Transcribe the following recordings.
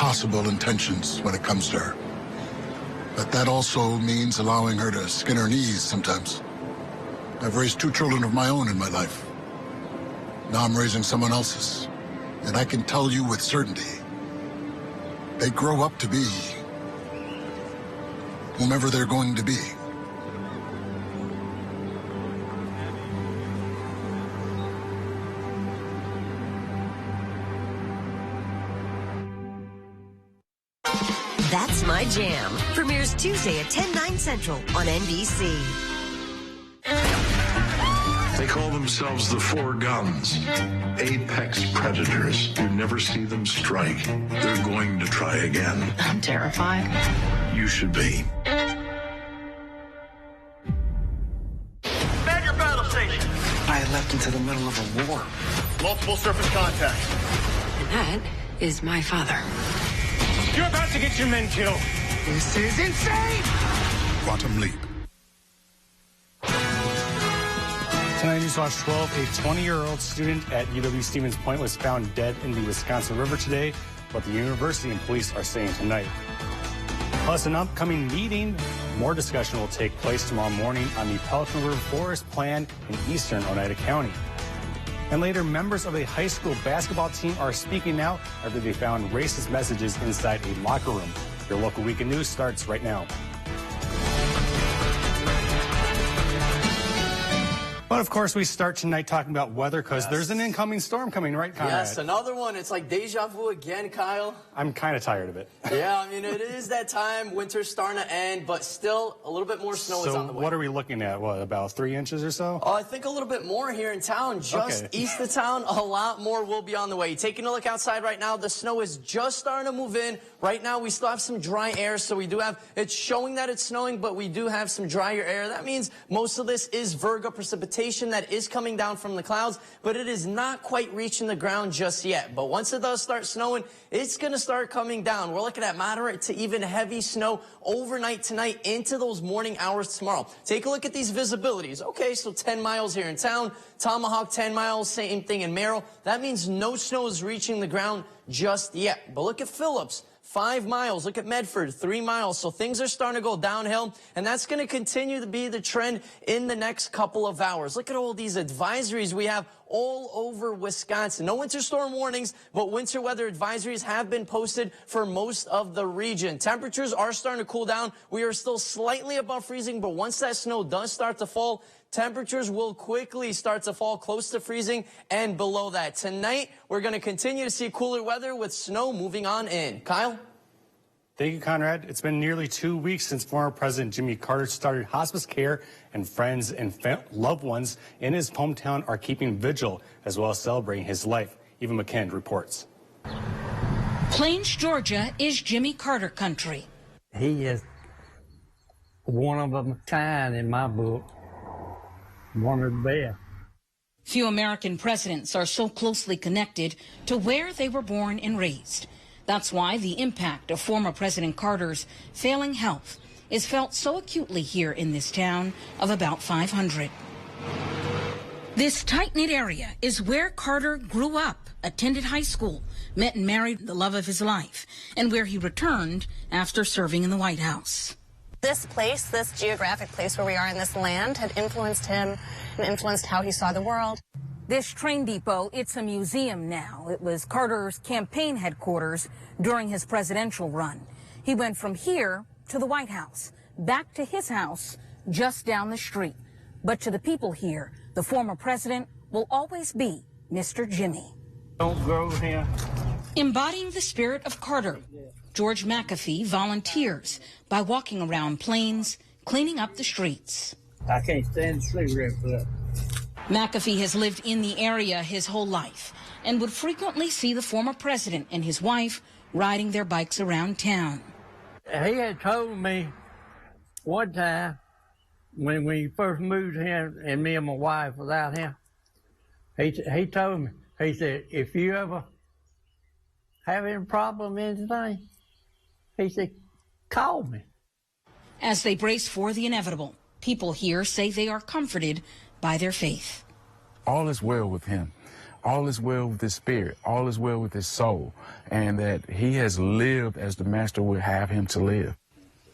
possible intentions when it comes to her. But that also means allowing her to skin her knees sometimes. I've raised 2 children of my own in my life. Now I'm raising someone else's. And I can tell you with certainty, they grow up to be whomever they're going to be. That's My Jam premieres Tuesday at 10/9 Central on NBC. They call themselves the Four Guns, apex predators. You never see them strike. They're going to try again. I'm terrified. You should be. Man your battle station. I leapt into the middle of a war. Multiple surface contacts. And that is my father. You're about to get your men killed. This is insane! Quantum Leap. Tonight, Newswatch 12, a 20-year-old student at UW-Stevens Point was found dead in the Wisconsin River today, what the university and police are saying tonight. Plus, an upcoming meeting, more discussion will take place tomorrow morning on the Pelican River Forest Plan in eastern Oneida County. And later, members of a high school basketball team are speaking out after they found racist messages inside a locker room. Your local weekend news starts right now. But of course, we start tonight talking about weather because there's an incoming storm coming, right, Conrad? Yes, another one. It's like deja vu again, Kyle. I'm kind of tired of it. Yeah, I mean, it is that time. Winter's starting to end, but still a little bit more snow is on the way. So what are we looking at? What, about 3 inches or so? Oh, I think a little bit more here in town. Just east of town, a lot more will be on the way. Taking a look outside right now, the snow is just starting to move in. Right now, we still have some dry air, so we do have, it's showing that it's snowing, but we do have some drier air. That means most of this is virga precipitation that is coming down from the clouds, but it is not quite reaching the ground just yet. But once it does start snowing, it's going to start coming down. We're looking at moderate to even heavy snow overnight tonight into those morning hours tomorrow. Take a look at these visibilities. Okay, so 10 miles here in town, Tomahawk 10 miles, same thing in Merrill. That means no snow is reaching the ground just yet. But look at Phillips. 5 miles. Look at Medford, 3 miles. So things are starting to go downhill, and that's going to continue to be the trend in the next couple of hours. Look at all these advisories we have all over Wisconsin. No winter storm warnings, but winter weather advisories have been posted for most of the region. Temperatures are starting to cool down. We are still slightly above freezing, but once that snow does start to fall, temperatures will quickly start to fall close to freezing and below that. Tonight, we're going to continue to see cooler weather with snow moving on in. Kyle? Thank you, Conrad. It's been nearly 2 weeks since former President Jimmy Carter started hospice care, and friends and loved ones in his hometown are keeping vigil as well as celebrating his life. Eva McKend reports. Plains, Georgia is Jimmy Carter country. He is one of a kind in my book. One of the best. Few American presidents are so closely connected to where they were born and raised. That's why the impact of former President Carter's failing health is felt so acutely here in this town of about 500. This tight-knit area is where Carter grew up, attended high school, met and married the love of his life, and where he returned after serving in the White House. This place, this geographic place where we are in this land, had influenced him and influenced how he saw the world. This train depot, it's a museum now. It was Carter's campaign headquarters during his presidential run. He went from here to the White House, back to his house just down the street. But to the people here, the former president will always be Mr. Jimmy. Don't go here. Embodying the spirit of Carter, George McAfee volunteers by walking around Plains, cleaning up the streets. I can't stand the cigarette for that. McAfee has lived in the area his whole life and would frequently see the former president and his wife riding their bikes around town. He had told me one time when we first moved here and me and my wife was out here, he told me, he said, if you ever have any problem in anything, he said, call me. As they brace for the inevitable, people here say they are comforted by their faith. All is well with him. all is well with his spirit, all is well with his soul, and that he has lived as the Master would have him to live.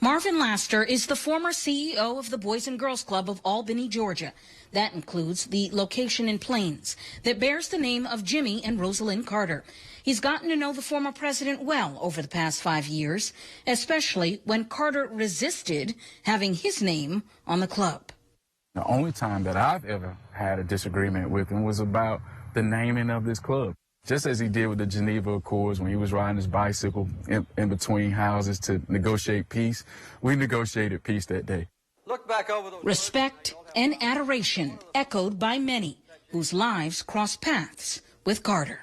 Marvin Laster is the former CEO of the Boys and Girls Club of Albany, Georgia. That includes the location in Plains that bears the name of Jimmy and Rosalind Carter. He's gotten to know the former president well over the past 5 years, especially when Carter resisted having his name on the club. The only time that I've ever had a disagreement with him was about the naming of this club. Just as he did with the Geneva Accords when he was riding his bicycle in between houses to negotiate peace, we negotiated peace that day. Look back over the Respect and adoration echoed by many whose lives crossed paths with Carter.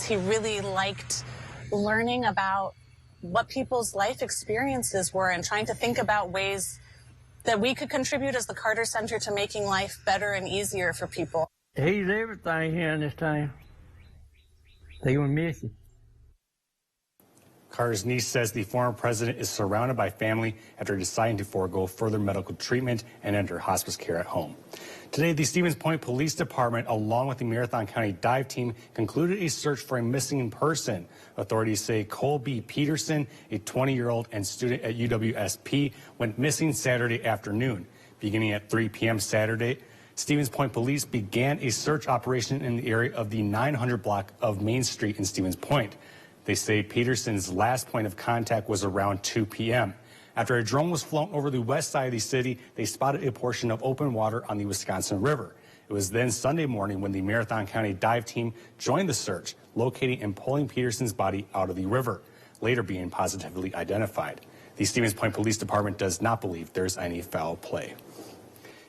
He really liked learning about what people's life experiences were and trying to think about ways that we could contribute as the Carter Center to making life better and easier for people. He's everything here in this town. They will miss him. Carter's niece says the former president is surrounded by family after deciding to forego further medical treatment and enter hospice care at home. Today, the Stevens Point Police Department, along with the Marathon County dive team, concluded a search for a missing person. Authorities say Colby Peterson, a 20-year-old and student at UWSP, went missing Saturday afternoon. Beginning at 3 p.m. Saturday, Stevens Point Police began a search operation in the area of the 900 block of Main Street in Stevens Point. They say Peterson's last point of contact was around 2 p.m. After a drone was flown over the west side of the city, they spotted a portion of open water on the Wisconsin River. It was then Sunday morning when the Marathon County dive team joined the search, locating and pulling Peterson's body out of the river, later being positively identified. The Stevens Point Police Department does not believe there's any foul play.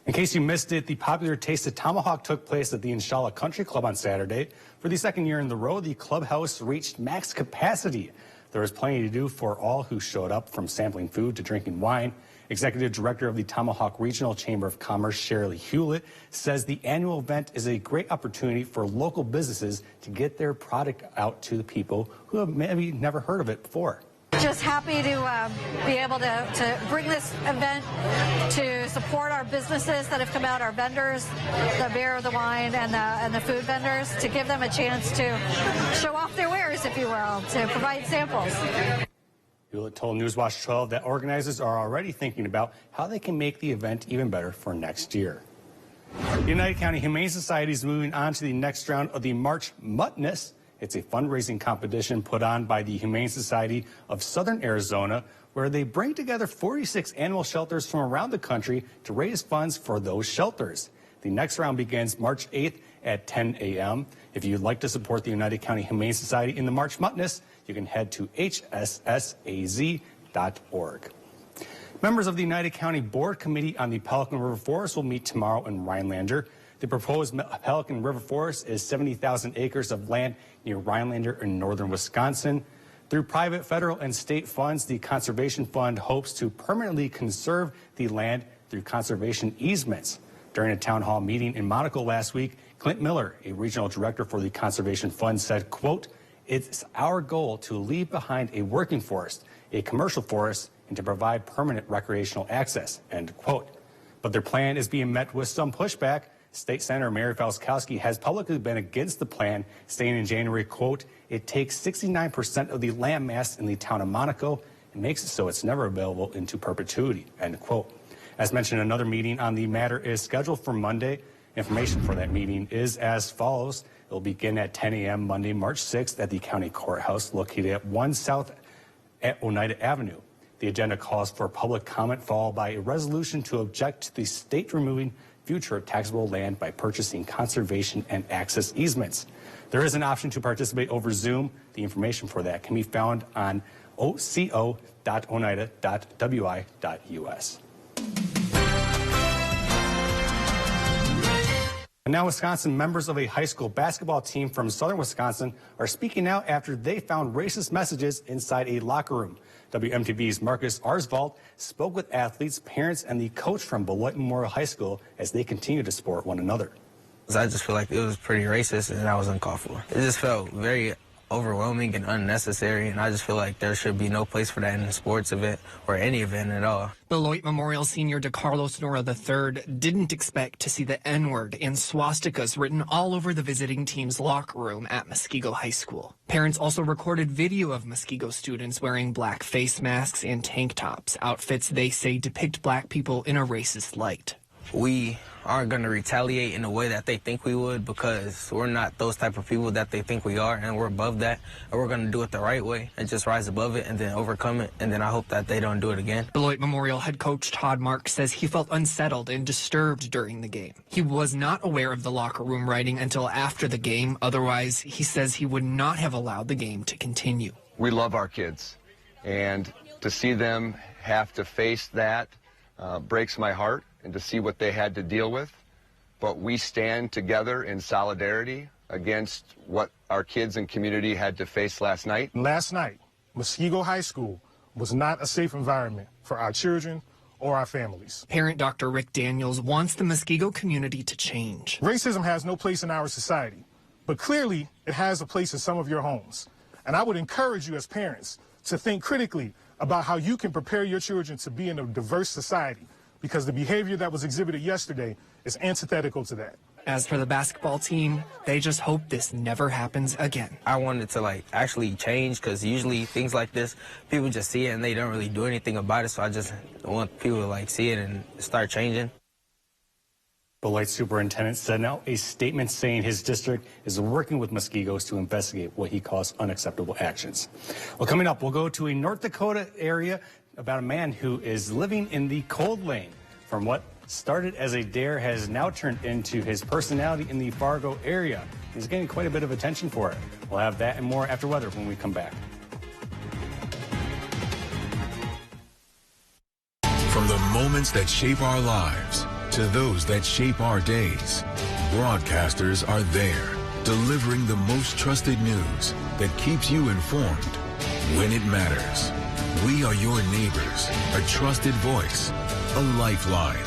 In case you missed it, the popular Taste of Tomahawk took place at the Inshallah Country Club on Saturday. For the second year in a row, the clubhouse reached max capacity. There was plenty to do for all who showed up, from sampling food to drinking wine. Executive Director of the Tomahawk Regional Chamber of Commerce, Shirley Hewlett, says the annual event is a great opportunity for local businesses to get their product out to the people who have maybe never heard of it before. Just happy to be able to bring this event to support our businesses that have come out, our vendors, the beer, the wine, and the food vendors, to give them a chance to show off their wares, if you will, to provide samples. Hewlett told Newswatch 12 that organizers are already thinking about how they can make the event even better for next year. The United County Humane Society is moving on to the next round of the March Madness. It's a fundraising competition put on by the Humane Society of Southern Arizona, where they bring together 46 animal shelters from around the country to raise funds for those shelters. The next round begins March 8th at 10 a.m. If you'd like to support the United County Humane Society in the March Madness, you can head to hssaz.org. Members of the United County Board Committee on the Pelican River Forest will meet tomorrow in Rhinelander. The proposed Pelican River Forest is 70,000 acres of land near Rhinelander in northern Wisconsin. Through private, federal, and state funds, the Conservation Fund hopes to permanently conserve the land through conservation easements. During a town hall meeting in Monaco last week, Clint Miller, a regional director for the Conservation Fund, said, quote, "It's our goal to leave behind a working forest, a commercial forest, and to provide permanent recreational access," end quote. But their plan is being met with some pushback. State Senator Mary Falskowski has publicly been against the plan, saying in January, quote, "It takes 69% of the land mass in the town of Monaco and makes it so it's never available into perpetuity," end quote. As mentioned, another meeting on the matter is scheduled for Monday. Information for that meeting is as follows. It will begin at 10 a.m. Monday, March 6th at the county courthouse located at 1 South at Oneida Avenue. The agenda calls for public comment followed by a resolution to object to the state removing future taxable land by purchasing conservation and access easements. There is an option to participate over Zoom. The information for that can be found on oco.oneida.wi.us. And now Wisconsin members of a high school basketball team from southern Wisconsin are speaking out after they found racist messages inside a locker room. WMTV's Marcus Arsvald spoke with athletes, parents, and the coach from Beloit Memorial High School as they continue to support one another. I just feel like it was pretty racist and that was uncalled for. It just felt very overwhelming and unnecessary, and I just feel like there should be no place for that in a sports event or any event at all. Beloit Memorial senior DeCarlos Nora III didn't expect to see the N-word and swastikas written all over the visiting team's locker room at Muskego High School. Parents also recorded video of Muskego students wearing black face masks and tank tops, outfits they say depict black people in a racist light. We aren't going to retaliate in the way that they think we would, because we're not those type of people that they think we are, and we're above that, and we're going to do it the right way and just rise above it and then overcome it, and then I hope that they don't do it again. Beloit Memorial head coach Todd Marks says he felt unsettled and disturbed during the game. He was not aware of the locker room writing until after the game. Otherwise, he says he would not have allowed the game to continue. We love our kids, and to see them have to face that breaks my heart, and to see what they had to deal with. But we stand together in solidarity against what our kids and community had to face last night. Last night, Muskego High School was not a safe environment for our children or our families. Parent Dr. Rick Daniels wants the Muskego community to change. Racism has no place in our society, but clearly it has a place in some of your homes. And I would encourage you as parents to think critically about how you can prepare your children to be in a diverse society, because the behavior that was exhibited yesterday is antithetical to that. As for the basketball team, they just hope this never happens again. I wanted to actually change, because usually things like this, people just see it and they don't really do anything about it. So I just want people to see it and start changing. Beloit Superintendent sent out a statement saying his district is working with Muskegos to investigate what he calls unacceptable actions. Well, coming up, we'll go to a North Dakota area about a man who is living in the cold lane. From what started as a dare has now turned into his personality in the Fargo area. He's getting quite a bit of attention for it. We'll have that and more after weather when we come back. From the moments that shape our lives to those that shape our days, broadcasters are there, delivering the most trusted news that keeps you informed when it matters. We are your neighbors, a trusted voice, a lifeline.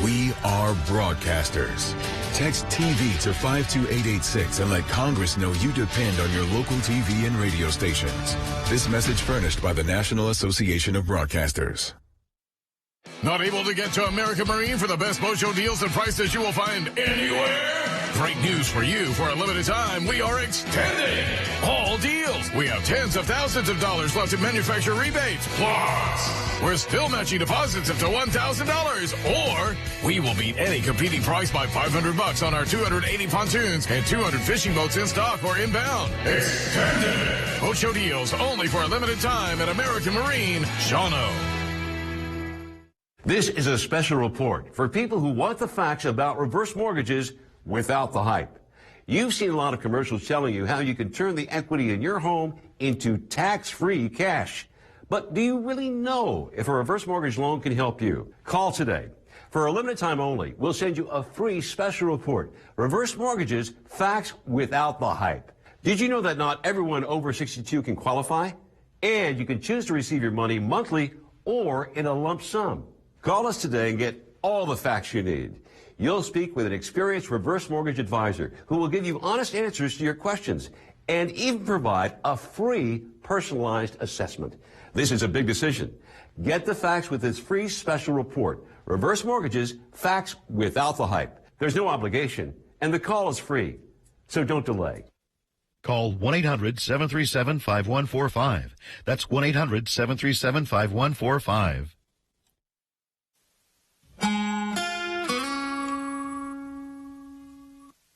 We are broadcasters. Text TV to 52886 and let Congress know you depend on your local TV and radio stations. This message furnished by the National Association of Broadcasters. Not able to get to American Marine for the best boat show deals and prices you will find anywhere? Great news for you. For a limited time, we are extending all deals. We have tens of thousands of dollars left in manufacturer rebates. Plus, we're still matching deposits up to $1,000. Or we will beat any competing price by $500 on our 280 pontoons and 200 fishing boats in stock or inbound. Extended boat show deals only for a limited time at American Marine, Shawano. This is a special report for people who want the facts about reverse mortgages without the hype. You've seen a lot of commercials telling you how you can turn the equity in your home into tax-free cash. But do you really know if a reverse mortgage loan can help you? Call today. For a limited time only, we'll send you a free special report. Reverse mortgages, facts without the hype. Did you know that not everyone over 62 can qualify? And you can choose to receive your money monthly or in a lump sum. Call us today and get all the facts you need. You'll speak with an experienced reverse mortgage advisor who will give you honest answers to your questions and even provide a free personalized assessment. This is a big decision. Get the facts with this free special report. Reverse mortgages, facts without the hype. There's no obligation, and the call is free. So don't delay. Call 1-800-737-5145. That's 1-800-737-5145.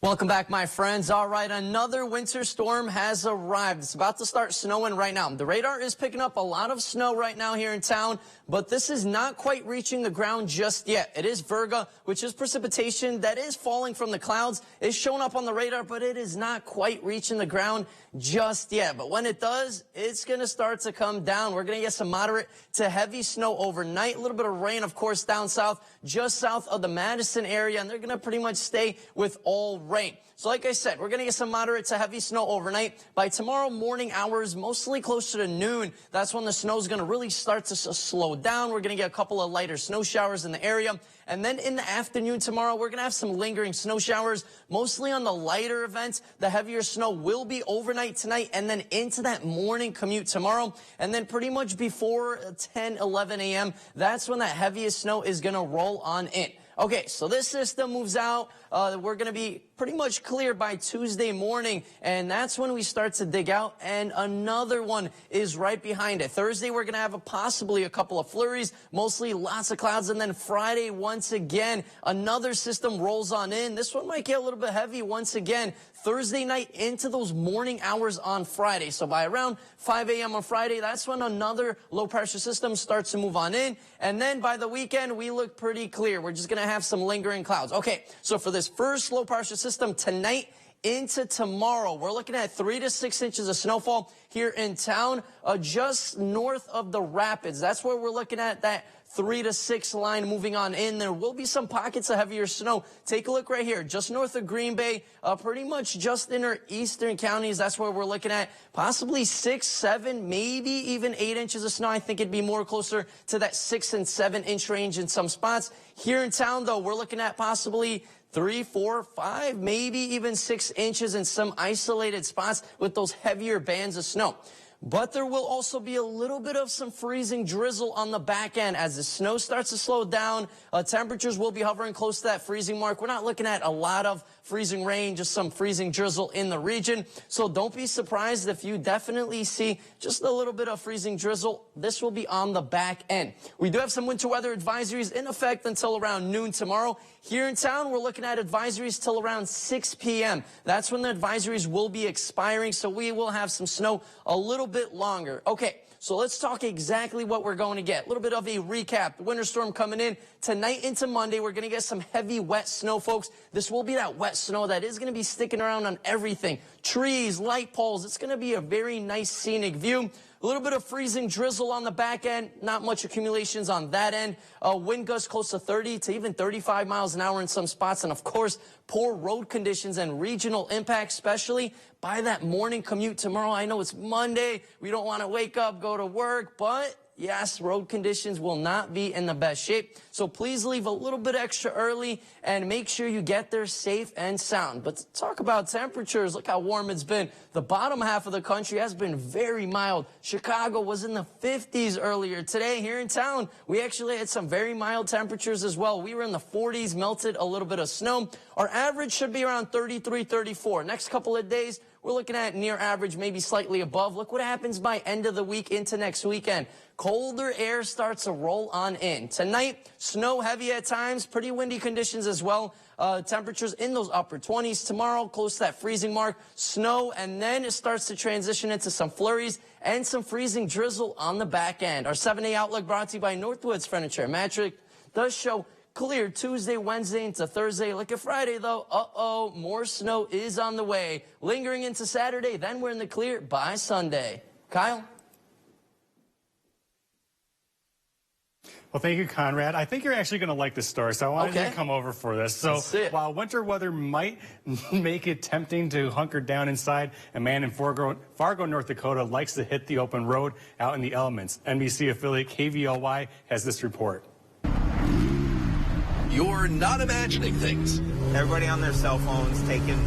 Welcome back, my friends. All right, another winter storm has arrived. It's about to start snowing right now. The radar is picking up a lot of snow right now here in town, but this is not quite reaching the ground just yet. It is virga, which is precipitation that is falling from the clouds. It's showing up on the radar, but it is not quite reaching the ground just yet. But when it does, it's going to start to come down. We're going to get some moderate to heavy snow overnight. A little bit of rain, of course, down south, just south of the Madison area, and they're going to pretty much stay with all rain. rain. So like I said, we're going to get some moderate to heavy snow overnight. By tomorrow morning hours, mostly closer to noon, that's when the snow is going to really start to slow down. We're going to get a couple of lighter snow showers in the area. And then in the afternoon tomorrow, we're going to have some lingering snow showers, mostly on the lighter events. The heavier snow will be overnight tonight and then into that morning commute tomorrow. And then pretty much before 10, 11 a.m., that's when that heaviest snow is going to roll on in. Okay, so this system moves out. We're going to be pretty much clear by Tuesday morning, and that's when we start to dig out, and another one is right behind it. Thursday, we're going to have possibly a couple of flurries, mostly lots of clouds, and then Friday, once again, another system rolls on in. This one might get a little bit heavy once again. Thursday night into those morning hours on Friday. So by around 5 a.m. on Friday, that's when another low-pressure system starts to move on in. And then by the weekend, we look pretty clear. We're just going to have some lingering clouds. Okay, so for this first low-pressure system tonight into tomorrow, we're looking at 3 to 6 inches of snowfall here in town, just north of the rapids. That's where we're looking at that 3 to 6 line moving on in. There will be some pockets of heavier snow. Take a look right here, just north of Green Bay, pretty much just in our eastern counties. That's where we're looking at possibly 6, 7, maybe even 8 inches of snow. I think it'd be more closer to that 6 and 7 inch range in some spots. Here in town, though, we're looking at possibly 3, 4, 5, maybe even 6 inches in some isolated spots with those heavier bands of snow. But there will also be a little bit of some freezing drizzle on the back end as the snow starts to slow down. Temperatures will be hovering close to that freezing mark. We're not looking at a lot of freezing rain, just some freezing drizzle in the region. So don't be surprised if you definitely see just a little bit of freezing drizzle. This will be on the back end. We do have some winter weather advisories in effect until around noon tomorrow. Here in town, we're looking at advisories till around 6 p.m. That's when the advisories will be expiring, so we will have some snow a little bit longer. Okay, so let's talk exactly what we're going to get. A little bit of a recap. The winter storm coming in tonight into Monday. We're going to get some heavy, wet snow, folks. This will be that wet snow that is going to be sticking around on everything. Trees, light poles. It's going to be a very nice scenic view. A little bit of freezing drizzle on the back end. Not much accumulations on that end. Wind gusts close to 30 to even 35 miles an hour in some spots. And, of course, poor road conditions and regional impact, especially by that morning commute tomorrow. I know it's Monday. We don't want to wake up, go to work, but yes, road conditions will not be in the best shape. So please leave a little bit extra early and make sure you get there safe and sound. But to talk about temperatures, look how warm it's been. The bottom half of the country has been very mild. Chicago was in the 50s earlier today. Here in town, we actually had some very mild temperatures as well. We were in the 40s, melted a little bit of snow. Our average should be around 33, 34. Next couple of days, we're looking at near average, maybe slightly above. Look what happens by end of the week into next weekend. Colder air starts to roll on in. Tonight, snow heavy at times, pretty windy conditions as well. Temperatures in those upper 20s. Tomorrow, close to that freezing mark, snow, and then it starts to transition into some flurries and some freezing drizzle on the back end. Our 7-day outlook brought to you by Northwoods Furniture and Mattress does show clear Tuesday, Wednesday into Thursday. Look at Friday, though. More snow is on the way. Lingering into Saturday, then we're in the clear by Sunday. Kyle? Well, thank you, Conrad. I think you're actually going to like this story, so I wanted you to come over for this. So while winter weather might make it tempting to hunker down inside, a man in Fargo, North Dakota likes to hit the open road out in the elements. NBC affiliate KVLY has this report. You're not imagining things. Everybody on their cell phones taking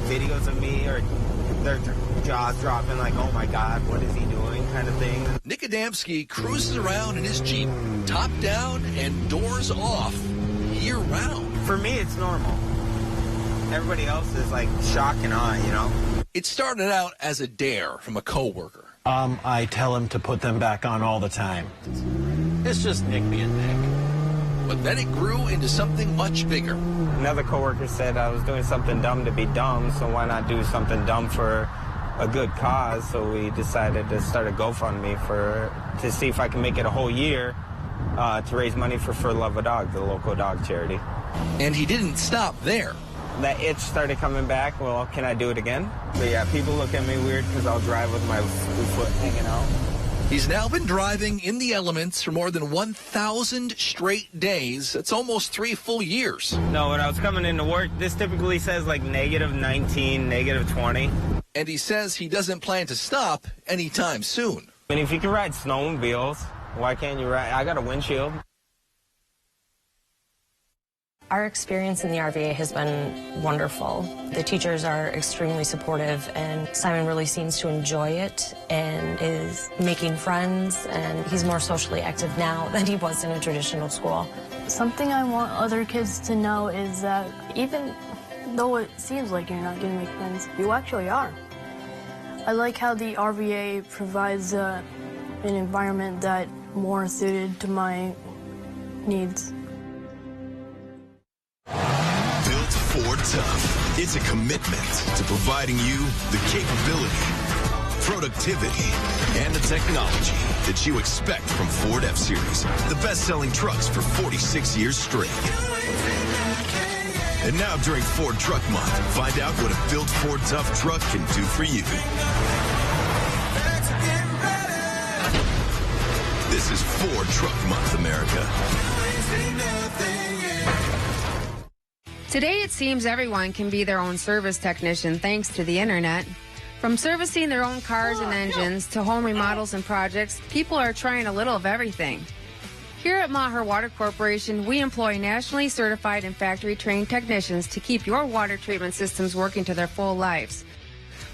videos of me or their jaws dropping like, oh my God, what is he doing kind of thing. Nick Adamski cruises around in his Jeep, top down and doors off, year round. For me, it's normal. Everybody else is like shock and awe, you know? It started out as a dare from a coworker. I tell him to put them back on all the time. It's just Nick being Nick. But then it grew into something much bigger. Another coworker said I was doing something dumb to be dumb, so why not do something dumb for a good cause? So we decided to start a GoFundMe to see if I can make it a whole year to raise money for Love a Dog, the local dog charity. And he didn't stop there. That itch started coming back. Well, can I do it again? But yeah, people look at me weird because I'll drive with my foot hanging out. He's now been driving in the elements for more than 1,000 straight days. That's almost 3 full years. No, when I was coming into work, this typically says like -19, -20. And he says he doesn't plan to stop anytime soon. And if you can ride snowmobiles, why can't you ride? I got a windshield. Our experience in the RVA has been wonderful. The teachers are extremely supportive, and Simon really seems to enjoy it and is making friends, and he's more socially active now than he was in a traditional school. Something I want other kids to know is that even though it seems like you're not going to make friends, you actually are. I like how the RVA provides an environment that more suited to my needs. Built Ford Tough. It's a commitment to providing you the capability, productivity, and the technology that you expect from Ford F-Series, the best-selling trucks for 46 years straight. And now during Ford Truck Month, find out what a Built Ford Tough truck can do for you. This is Ford Truck Month, America. Today, it seems everyone can be their own service technician thanks to the internet. From servicing their own cars and engines to home remodels and projects, people are trying a little of everything. Here at Maher Water Corporation, we employ nationally certified and factory-trained technicians to keep your water treatment systems working to their full lives.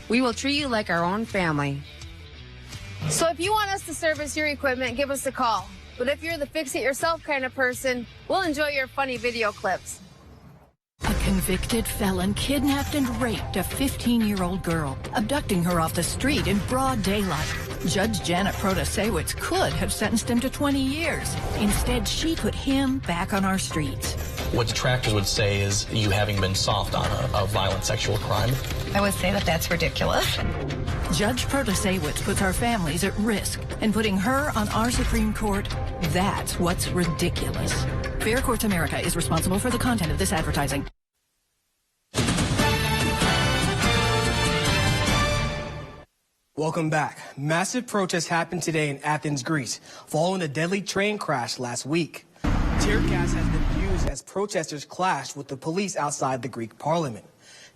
We will treat you like our own family. So if you want us to service your equipment, give us a call. But if you're the fix-it-yourself kind of person, we'll enjoy your funny video clips. A convicted felon kidnapped and raped a 15-year-old girl, abducting her off the street in broad daylight. Judge Janet Protasewicz could have sentenced him to 20 years. Instead, she put him back on our streets. What detractors would say is you having been soft on a violent sexual crime. I would say that that's ridiculous. Judge Protasewicz puts our families at risk, and putting her on our Supreme Court, that's what's ridiculous. Fair Courts America is responsible for the content of this advertising. Welcome back. Massive protests happened today in Athens, Greece, following a deadly train crash last week. Tear gas has been used as protesters clashed with the police outside the Greek parliament.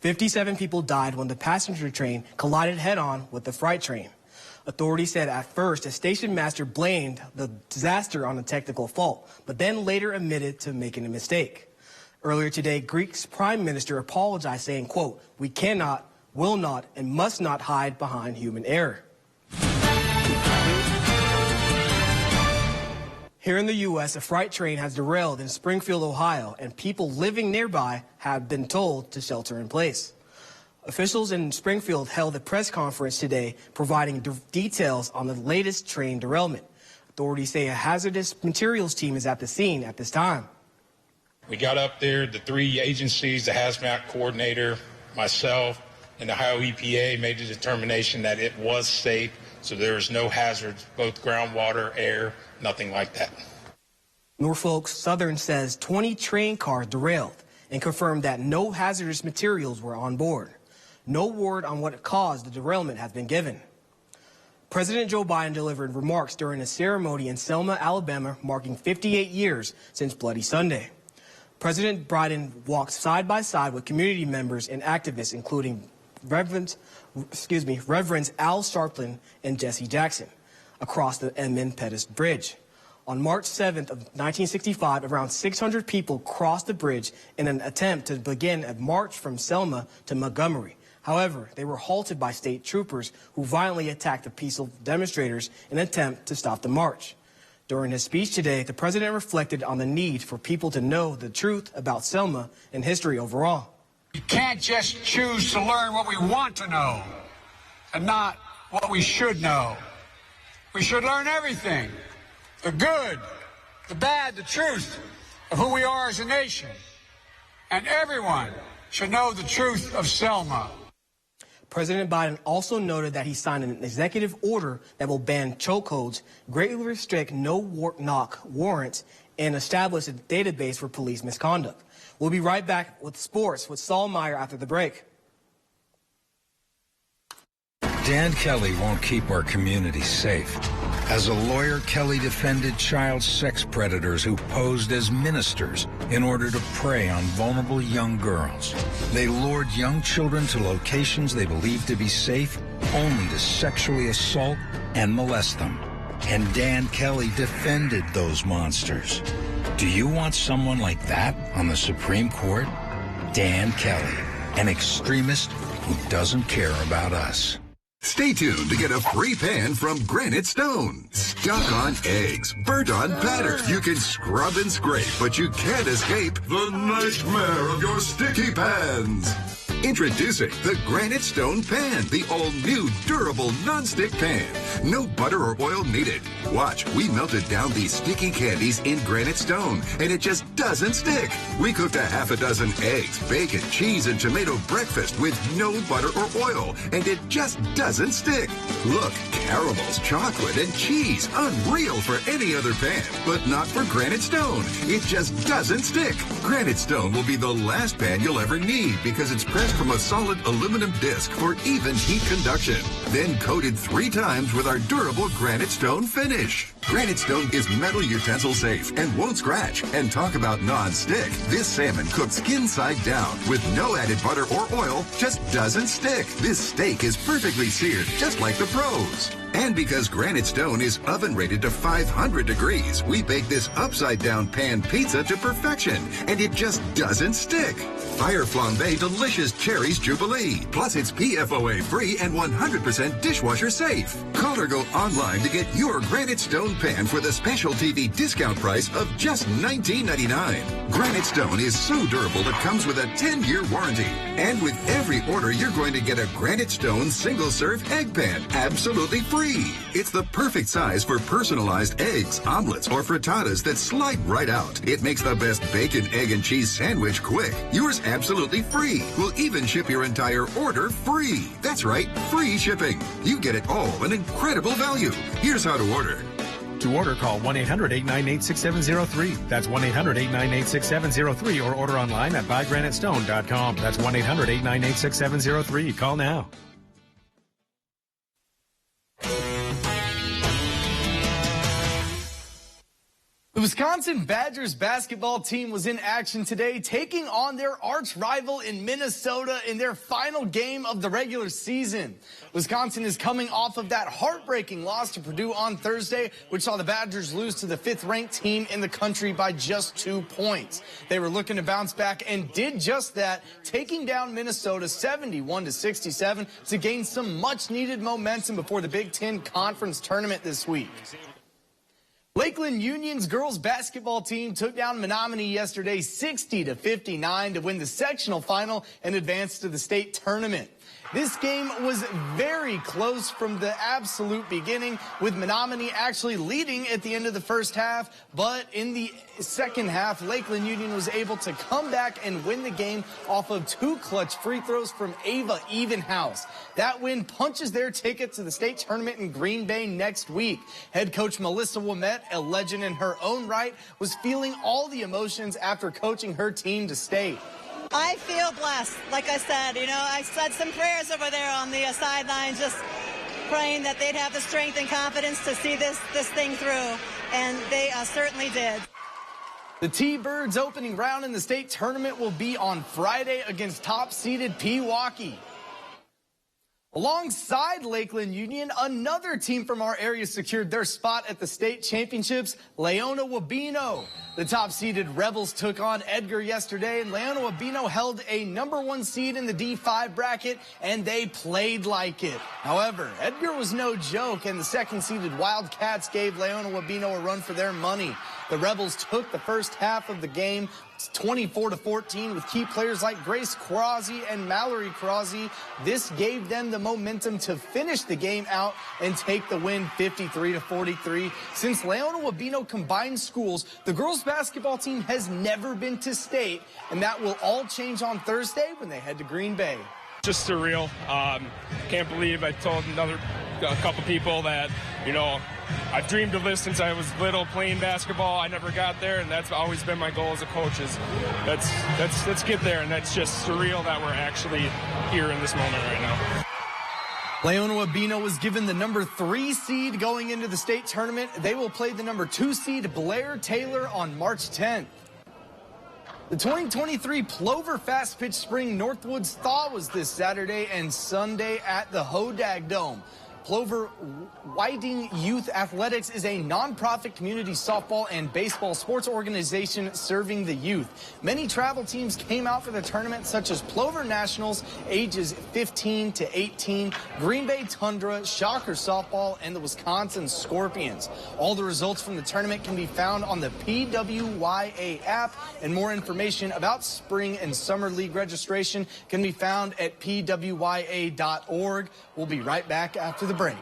57 people died when the passenger train collided head-on with the freight train. Authorities said at first a station master blamed the disaster on a technical fault, but then later admitted to making a mistake. Earlier today, Greece's prime minister apologized, saying, quote, "We cannot, will not, and must not hide behind human error." Here in the U.S., a freight train has derailed in Springfield, Ohio, and people living nearby have been told to shelter in place. Officials in Springfield held a press conference today providing details on the latest train derailment. Authorities say a hazardous materials team is at the scene at this time. We got up there, the 3 agencies, the hazmat coordinator, myself, and the Ohio EPA made the determination that it was safe, so there is no hazards, both groundwater, air, nothing like that. Norfolk Southern says 20 train cars derailed and confirmed that no hazardous materials were on board. No word on what caused the derailment has been given. President Joe Biden delivered remarks during a ceremony in Selma, Alabama, marking 58 years since Bloody Sunday. President Biden walked side by side with community members and activists, including Reverends Al Sharpton and Jesse Jackson, across the Edmund Pettus Bridge. On March 7th of 1965, around 600 people crossed the bridge in an attempt to begin a march from Selma to Montgomery. However, they were halted by state troopers who violently attacked the peaceful demonstrators in an attempt to stop the march. During his speech today, the president reflected on the need for people to know the truth about Selma and history overall. We can't just choose to learn what we want to know and not what we should know. We should learn everything, the good, the bad, the truth of who we are as a nation. And everyone should know the truth of Selma. President Biden also noted that he signed an executive order that will ban chokeholds, greatly restrict no-knock warrants, and establish a database for police misconduct. We'll be right back with sports with Saul Meyer after the break. Dan Kelly won't keep our community safe. As a lawyer, Kelly defended child sex predators who posed as ministers in order to prey on vulnerable young girls. They lured young children to locations they believed to be safe, only to sexually assault and molest them. And Dan Kelly defended those monsters. Do you want someone like that on the Supreme Court? Dan Kelly, an extremist who doesn't care about us. Stay tuned to get a free pan from Granite Stone. Stuck on eggs, burnt on batter. You can scrub and scrape, but you can't escape the nightmare of your sticky pans. Introducing the Granite Stone Pan, the all-new durable non-stick pan. No butter or oil needed. Watch, we melted down these sticky candies in Granite Stone, and it just doesn't stick. We cooked a half a dozen eggs, bacon, cheese, and tomato breakfast with no butter or oil, and it just doesn't stick. Look, caramels, chocolate, and cheese. Unreal for any other pan, but not for Granite Stone. It just doesn't stick. Granite Stone will be the last pan you'll ever need because it's pressed from a solid aluminum disc for even heat conduction. Then coated 3 times with our durable Granite Stone finish. Granite Stone is metal utensil safe and won't scratch. And talk about non-stick. This salmon cooked skin side down with no added butter or oil just doesn't stick. This steak is perfectly seared just like the pros. And because Granite Stone is oven rated to 500 degrees, we bake this upside down pan pizza to perfection, and it just doesn't stick. Fire Flambe Delicious Cherries Jubilee. Plus it's PFOA free and 100% dishwasher safe. Call or go online to get your Granite Stone pan for the special TV discount price of just $19.99. Granite Stone is so durable it comes with a 10-year warranty. And with every order, you're going to get a Granite Stone single-serve egg pan absolutely free. It's the perfect size for personalized eggs, omelets, or frittatas that slide right out. It makes the best bacon, egg, and cheese sandwich quick. Yours absolutely free. We'll even ship your entire order free. That's right, free shipping. You get it all, an incredible value. Here's how to order. To order, call 1-800-898-6703. That's 1-800-898-6703 or order online at buygranitestone.com. That's 1-800-898-6703. Call now. The Wisconsin Badgers basketball team was in action today, taking on their arch rival in Minnesota in their final game of the regular season. Wisconsin is coming off of that heartbreaking loss to Purdue on Thursday, which saw the Badgers lose to the 5th-ranked team in the country by just 2 points. They were looking to bounce back and did just that, taking down Minnesota 71-67 to gain some much-needed momentum before the Big Ten Conference tournament this week. Lakeland Union's girls basketball team took down Menominee yesterday 60-59 to win the sectional final and advance to the state tournament. This game was very close from the absolute beginning, with Menominee actually leading at the end of the first half, but in the second half, Lakeland Union was able to come back and win the game off of 2 clutch free throws from Ava Evenhouse. That win punches their ticket to the state tournament in Green Bay next week. Head coach Melissa Womette, a legend in her own right, was feeling all the emotions after coaching her team to state. I feel blessed. Like I said, I said some prayers over there on the sidelines, just praying that they'd have the strength and confidence to see this thing through, and they certainly did. The T-Birds opening round in the state tournament will be on Friday against top-seeded Pewaukee. Alongside Lakeland Union, another team from our area secured their spot at the state championships, Leona Wabeno. The top-seeded Rebels took on Edgar yesterday, and Leona Wabeno held a #1 seed in the D5 bracket, and they played like it. However, Edgar was no joke, and the second-seeded Wildcats gave Leona Wabeno a run for their money. The Rebels took the first half of the game 24-14 with key players like Grace Crosby and Mallory Crosby. This gave them the momentum to finish the game out and take the win 53-43. Since Leona Wabeno combined schools, the girls basketball team has never been to state, and that will all change on Thursday when they head to Green Bay. Just surreal. Can't believe I told a couple people that, I've dreamed of this since I was little, playing basketball. I never got there, and that's always been my goal as a coach. Let's get there, and that's just surreal that we're actually here in this moment right now. Leona Wabino was given the number 3 seed going into the state tournament. They will play the number 2 seed Blair Taylor on March 10th. The 2023 Plover Fast Pitch Spring Northwoods Thaw was this Saturday and Sunday at the Hodag Dome. Plover Whiting Youth Athletics is a nonprofit community softball and baseball sports organization serving the youth. Many travel teams came out for the tournament, such as Plover Nationals, ages 15 to 18, Green Bay Tundra, Shocker Softball, and the Wisconsin Scorpions. All the results from the tournament can be found on the PWYA app, and more information about spring and summer league registration can be found at pwya.org. We'll be right back after the break.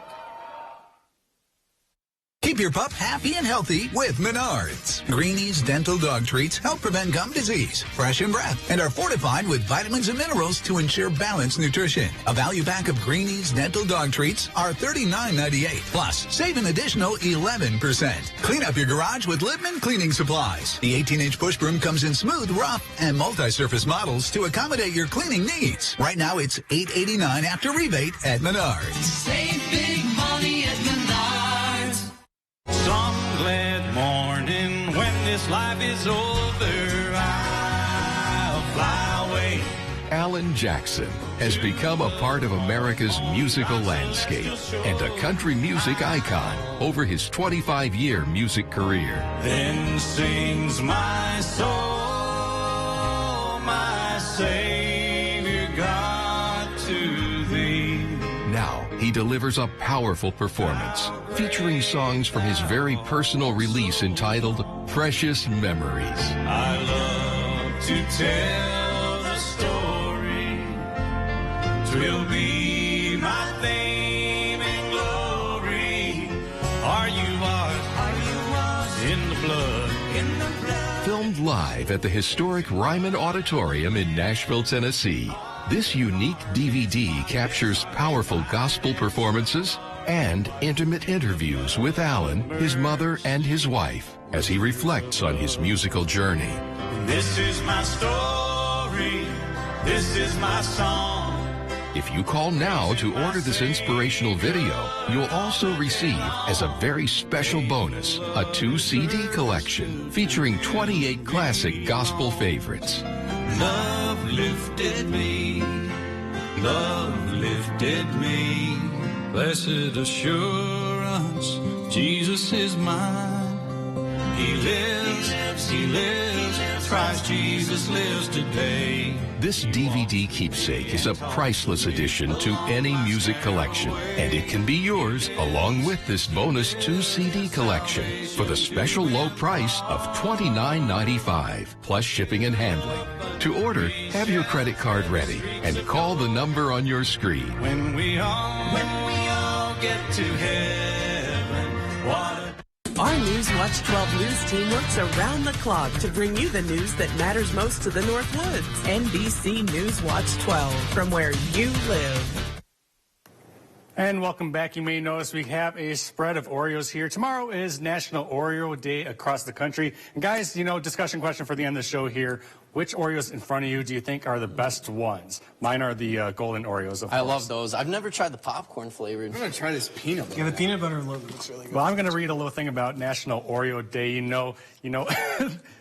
Keep your pup happy and healthy with Menards. Greenie's Dental Dog Treats help prevent gum disease, fresh in breath, and are fortified with vitamins and minerals to ensure balanced nutrition. A value pack of Greenie's Dental Dog Treats are $39.98. Plus, save an additional 11%. Clean up your garage with Lippmann Cleaning Supplies. The 18-inch push broom comes in smooth, rough, and multi-surface models to accommodate your cleaning needs. Right now, it's $8.89 after rebate at Menards. Save big money at Menards. Some glad morning when this life is over, I'll fly away. Alan Jackson has become a part of America's musical landscape and a country music icon over his 25-year music career. Then sings my soul, my Savior God to thee. Now he delivers a powerful performance featuring songs from his very personal release entitled Precious Memories. I love to tell the story. 'Twill be my fame and glory. Are you washed in the blood? Filmed live at the historic Ryman Auditorium in Nashville, Tennessee, this unique DVD captures powerful gospel performances and intimate interviews with Alan, his mother, and his wife as he reflects on his musical journey. This is my story. This is my song. If you call now to order this inspirational video, you'll also receive, as a very special bonus, a 2 CD collection featuring 28 classic gospel favorites. Love lifted me. Love lifted me. Blessed assurance, Jesus is mine. He lives, he lives, Christ Jesus lives today. This DVD keepsake is a priceless addition to any music collection, and it can be yours along with this bonus 2 CD collection for the special low price of $29.95 plus shipping and handling. To order, have your credit card ready and call the number on your screen. When we all get to heaven, what Our Newswatch 12 news team works around the clock to bring you the news that matters most to the Northwoods. NBC Newswatch 12, from where you live. And welcome back. You may notice we have a spread of Oreos here. Tomorrow is National Oreo Day across the country. And guys, you know, discussion question for the end of the show here. Which Oreos in front of you do you think are the best ones? Mine are the golden Oreos, of course. I love those. I've never tried the popcorn flavored. I'm going to try this peanut butter. Yeah, the peanut butter looks really good. Well, I'm going to read a little thing about National Oreo Day. You know,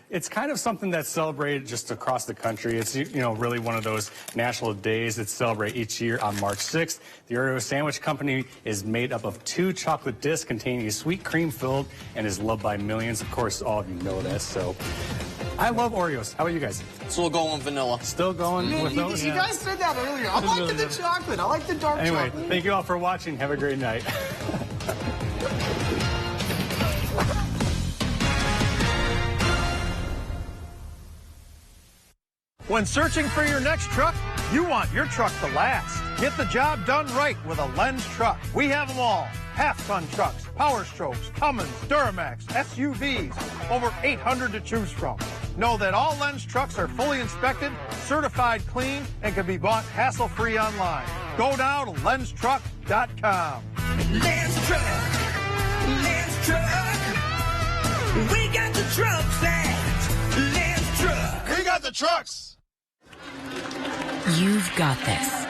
it's kind of something that's celebrated just across the country. It's, really one of those national days that's celebrated each year on March 6th. The Oreo Sandwich Company is made up of 2 chocolate discs containing a sweet cream filled and is loved by millions. Of course, all of you know that, so I love Oreos. How about you guys? Still going with vanilla. Still going with those? You guys said that earlier. I like the chocolate. I like the dark chocolate. Anyway, thank you all for watching. Have a great night. When searching for your next truck, you want your truck to last. Get the job done right with a Lenz truck. We have them all. Half-ton trucks, Power Strokes, Cummins, Duramax, SUVs, over 800 to choose from. Know that all Lenz trucks are fully inspected, certified clean, and can be bought hassle-free online. Go now to LenzTruck.com. Lenz Truck. Lenz Truck. We got the trucks at Lenz Truck. We got the trucks. You've got this.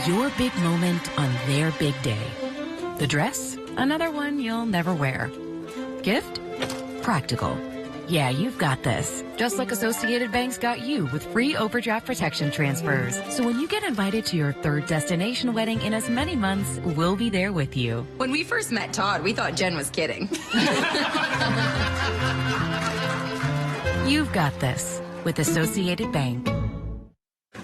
Your big moment on their big day. The dress? Another one you'll never wear. Gift? Practical. Yeah, you've got this. Just like Associated Bank's got you with free overdraft protection transfers. So when you get invited to your third destination wedding in as many months, we'll be there with you. When we first met Todd, we thought Jen was kidding. You've got this with Associated Bank.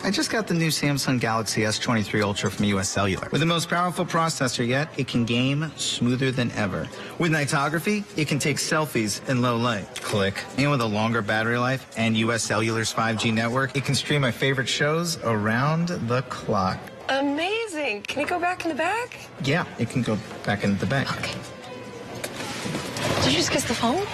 I just got the new Samsung Galaxy S23 Ultra from US Cellular. With the most powerful processor yet, it can game smoother than ever. With nightography, it can take selfies in low light. Click. And with a longer battery life and US Cellular's 5G network, it can stream my favorite shows around the clock. Amazing. Can it go back in the back? Yeah, it can go back into the bank. Okay. Did you just kiss the phone?